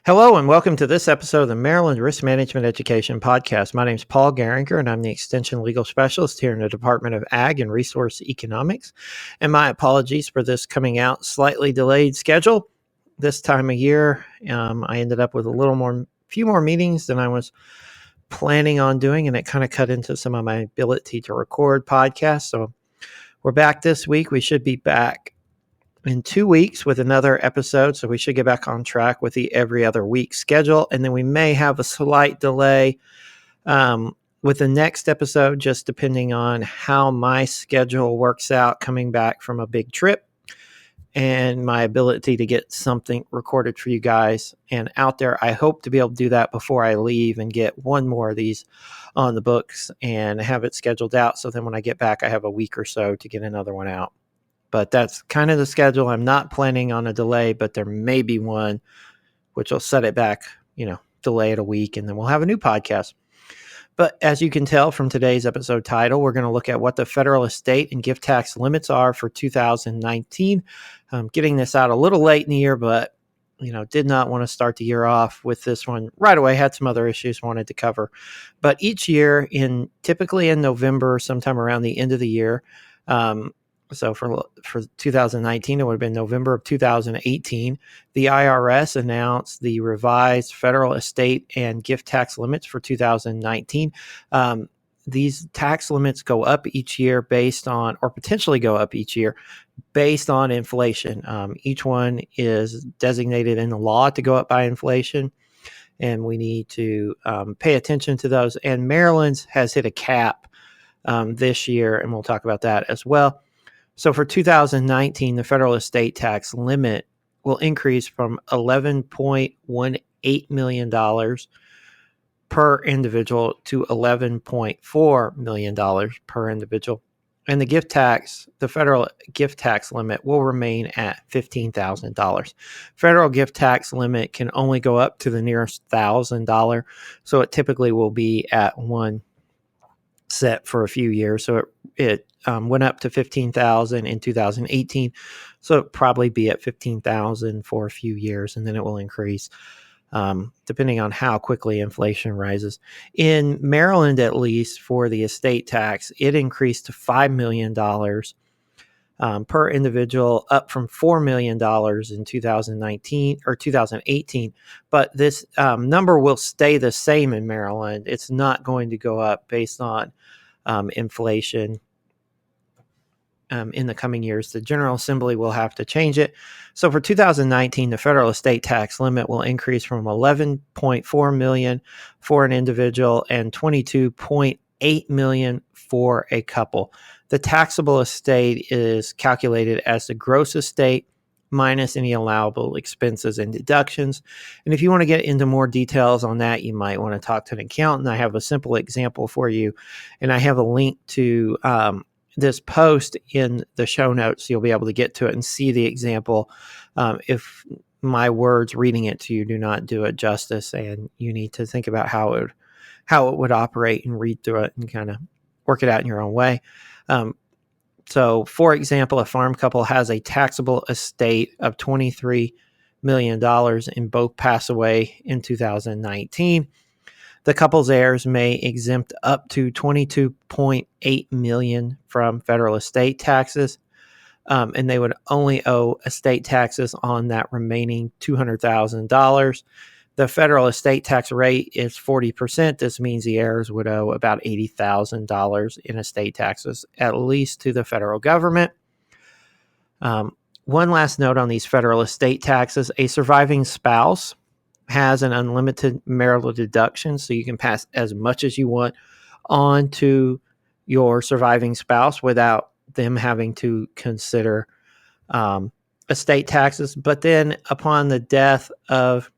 Hello and welcome to this episode of the Maryland Risk Management Education Podcast. My name is Paul Goeringer and I'm the Extension Legal Specialist here in the Department of Ag and Resource Economics. And my apologies for this coming out slightly delayed schedule. This time of year, I ended up with few more meetings than I was planning on doing, and it kind of cut into some of my ability to record podcasts. So we're back this week. We should be back in 2 weeks with another episode, so we should get back on track with the every other week schedule, and then we may have a slight delay with the next episode, just depending on how my schedule works out coming back from a big trip and my ability to get something recorded for you guys and out there. I hope to be able to do that before I leave and get one more of these on the books and have it scheduled out, so then when I get back I have a week or so to get another one out. But that's kind of the schedule. I'm not planning on a delay, but there may be one, which will set it back, delay it a week, and then we'll have a new podcast. But as you can tell from today's episode title, we're going to look at what the federal estate and gift tax limits are for 2019. I'm getting this out a little late in the year, but did not want to start the year off with this one right away. Had some other issues wanted to cover. But each year, typically in November, sometime around the end of the year, so for 2019, it would have been November of 2018, the IRS announced the revised federal estate and gift tax limits for 2019. These tax limits go up each year potentially go up each year based on inflation. Each one is designated in the law to go up by inflation, and we need to pay attention to those. And Maryland's has hit a cap this year, and we'll talk about that as well. So for 2019, the federal estate tax limit will increase from $11.18 million per individual to $11.4 million per individual. And the federal gift tax limit will remain at $15,000. Federal gift tax limit can only go up to the nearest $1,000. So it typically will be at one set for a few years. So it went up to $15,000 in 2018. So it'll probably be at $15,000 for a few years, and then it will increase depending on how quickly inflation rises. In Maryland, at least for the estate tax, it increased to $5 million per individual, up from $4 million in 2019 or 2018. But this number will stay the same in Maryland. It's not going to go up based on inflation in the coming years. The General Assembly will have to change it. So for 2019, the federal estate tax limit will increase from $11.4 million for an individual and $22.8 million for a couple. The taxable estate is calculated as the gross estate minus any allowable expenses and deductions. And if you want to get into more details on that, you might want to talk to an accountant. I have a simple example for you, and I have a link to this post in the show notes. You'll be able to get to it and see the example. If my words reading it to you do not do it justice, and you need to think about how it would operate and read through it and kind of work it out in your own way. So, for example, a farm couple has a taxable estate of $23 million and both pass away in 2019. The couple's heirs may exempt up to $22.8 million from federal estate taxes, and they would only owe estate taxes on that remaining $200,000. The federal estate tax rate is 40%. This means the heirs would owe about $80,000 in estate taxes, at least to the federal government. One last note on these federal estate taxes: a surviving spouse has an unlimited marital deduction, so you can pass as much as you want on to your surviving spouse without them having to consider estate taxes. But then upon the death of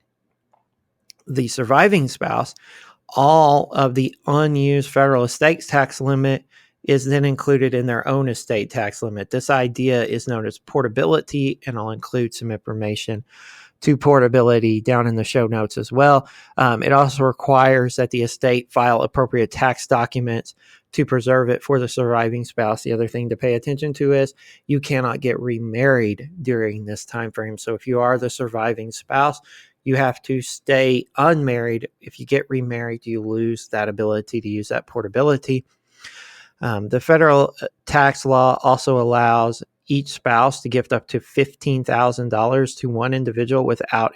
the surviving spouse, all of the unused federal estate tax limit is then included in their own estate tax limit. This idea is known as portability, and I'll include some information to portability down in the show notes as well. It also requires that the estate file appropriate tax documents to preserve it for the surviving spouse. The other thing to pay attention to is you cannot get remarried during this time frame. So if you are the surviving spouse, you have to stay unmarried. If you get remarried, you lose that ability to use that portability. The federal tax law also allows each spouse to gift up to $15,000 to one individual without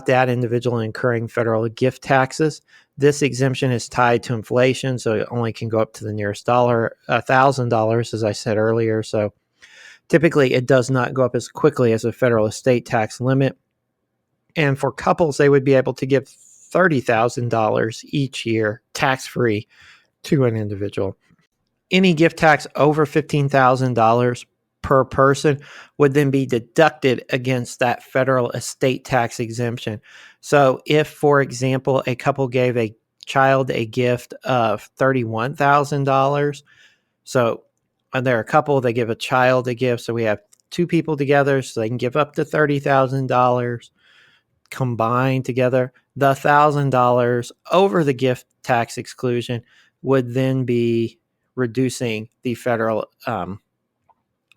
that individual incurring federal gift taxes. This exemption is tied to inflation, so it only can go up to the nearest dollar, $1,000, as I said earlier. So typically, it does not go up as quickly as a federal estate tax limit. And for couples, they would be able to give $30,000 each year tax-free to an individual. Any gift tax over $15,000 per person would then be deducted against that federal estate tax exemption. So if, for example, a couple gave a child a gift of $31,000, so they're a couple, they give a child a gift, so we have two people together, so they can give up to $30,000 combined together. The $1,000 over the gift tax exclusion would then be reducing the federal,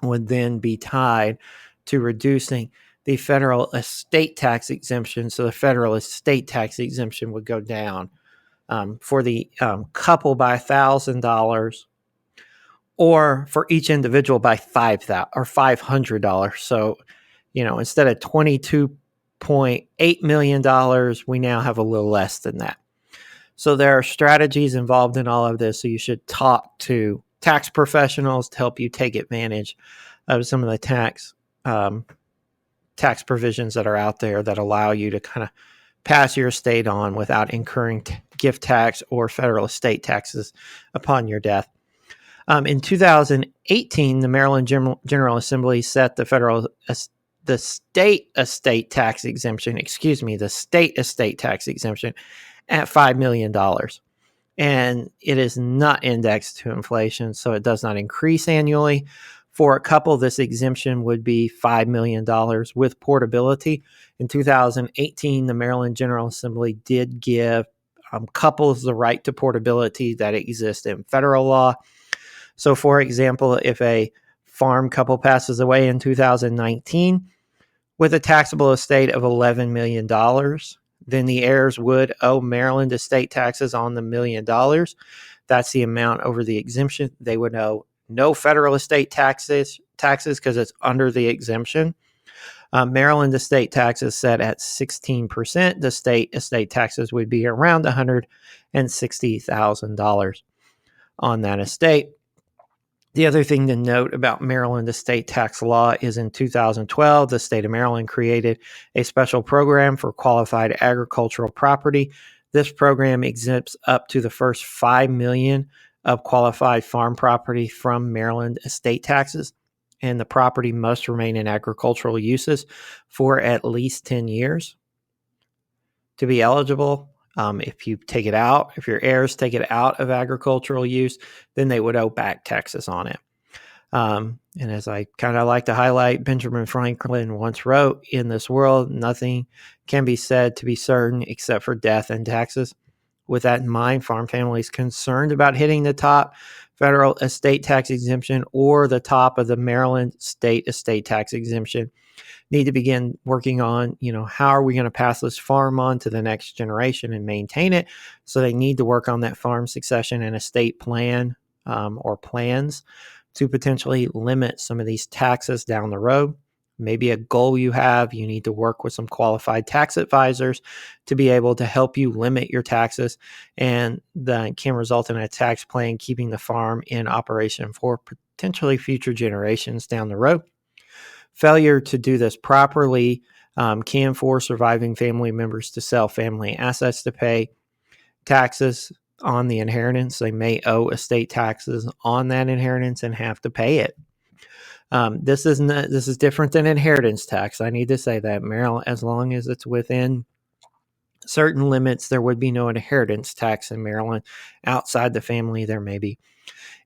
would then be tied to reducing the federal estate tax exemption. So the federal estate tax exemption would go down for the couple by $1,000, or for each individual by $500. So, instead of $22.8 million, we now have a little less than that. So there are strategies involved in all of this. So you should talk to tax professionals to help you take advantage of some of the tax provisions that are out there that allow you to kind of pass your estate on without incurring gift tax or federal estate taxes upon your death. In 2018, the Maryland General Assembly set the state estate tax exemption at $5 million. And it is not indexed to inflation, so it does not increase annually. For a couple, this exemption would be $5 million with portability. In 2018, the Maryland General Assembly did give couples the right to portability that exists in federal law. So, for example, if a farm couple passes away in 2019 with a taxable estate of $11 million, then the heirs would owe Maryland estate taxes on the $1 million. That's the amount over the exemption. They would owe no federal estate taxes because it's under the exemption. Maryland estate taxes set at 16%. The state estate taxes would be around $160,000 on that estate. The other thing to note about Maryland estate tax law is in 2012, the state of Maryland created a special program for qualified agricultural property. This program exempts up to the first $5 million of qualified farm property from Maryland estate taxes, and the property must remain in agricultural uses for at least 10 years to be eligible. If you take it out, if your heirs take it out of agricultural use, then they would owe back taxes on it. And as I kind of like to highlight, Benjamin Franklin once wrote, "In this world, nothing can be said to be certain except for death and taxes." With that in mind, farm families concerned about hitting the top federal estate tax exemption or the top of the Maryland state estate tax exemption need to begin working on, how are we going to pass this farm on to the next generation and maintain it? So they need to work on that farm succession and estate plan or plans to potentially limit some of these taxes down the road. Maybe a goal you have, you need to work with some qualified tax advisors to be able to help you limit your taxes, and that can result in a tax plan keeping the farm in operation for potentially future generations down the road. Failure to do this properly can force surviving family members to sell family assets to pay taxes on the inheritance. They may owe estate taxes on that inheritance and have to pay it. This is different than inheritance tax. I need to say that, Marital, as long as it's within certain limits, there would be no inheritance tax in Maryland. Outside the family, there may be.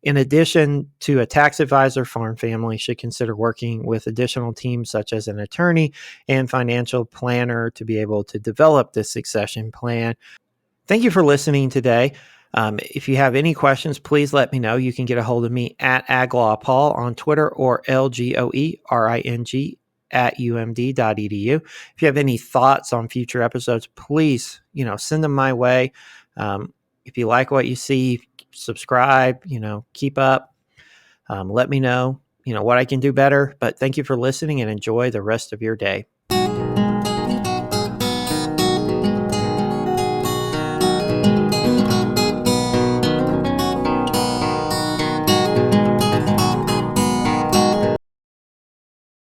In addition to a tax advisor, farm families should consider working with additional teams such as an attorney and financial planner to be able to develop this succession plan. Thank you for listening today. If you have any questions, please let me know. You can get a hold of me at AgLawPaul on Twitter or LGOERING at umd.edu. If you have any thoughts on future episodes, please, send them my way. If you like what you see, subscribe, keep up. Let me know, what I can do better. But thank you for listening and enjoy the rest of your day.